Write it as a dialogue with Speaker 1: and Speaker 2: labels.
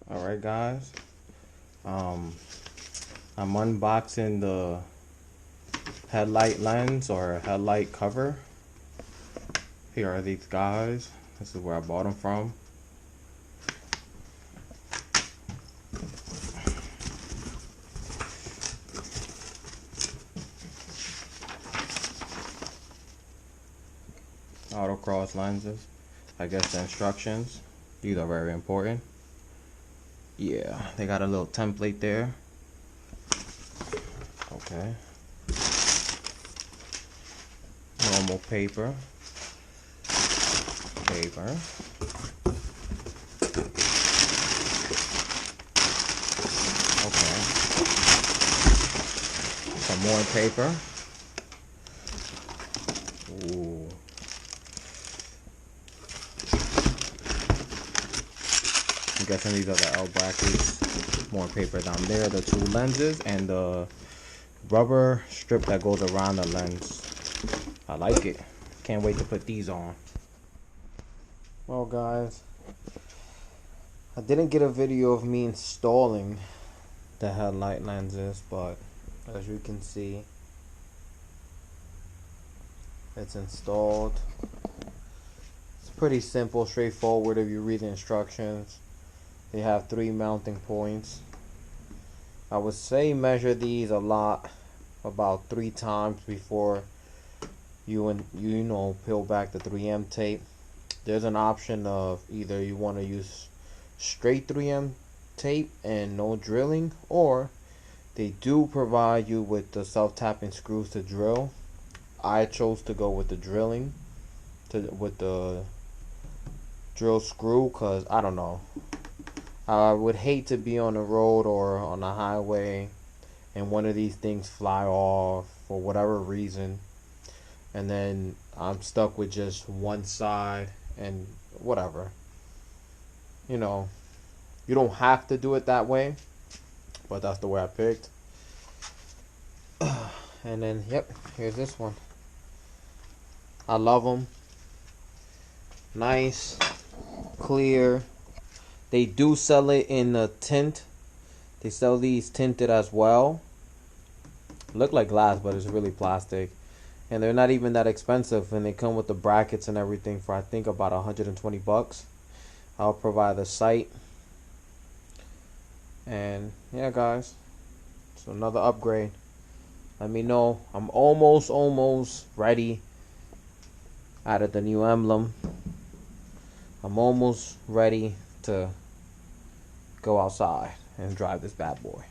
Speaker 1: Alright guys, I'm unboxing the headlight lens or headlight cover. Here are these guys. This is where I bought them from. Autocross lenses. I guess the instructions. These are very important. Yeah, they got a little template there. Okay. Normal paper. Okay. Some more paper. Ooh. I'm guessing these are the L brackets. More paper down there. The two lenses and the rubber strip that goes around the lens. I like it. Can't wait to put these on. Well guys, I didn't get a video of me installing the headlight lenses, but as you can see, it's installed. It's pretty simple, straightforward if you read the instructions. They have 3 mounting points. I would say measure these a lot, about 3 times before you peel back the 3M tape. There's an option of either you want to use straight 3M tape and no drilling, or they do provide you with the self-tapping screws to drill. I chose to go with the drilling, with the drill screw, because I don't know, I would hate to be on the road or on the highway and one of these things fly off for whatever reason, and then I'm stuck with just one side and whatever. You know, you don't have to do it that way, but that's the way I picked. And then, yep, here's this one. I love them. Nice, clear. They do sell it in a tint. They sell these tinted as well. Look like glass, but it's really plastic. And they're not even that expensive, and they come with the brackets and everything for I think about 120 bucks. I'll provide the site. And yeah guys, so another upgrade. Let me know. I'm almost ready. Added the new emblem. I'm almost ready to go outside and drive this bad boy.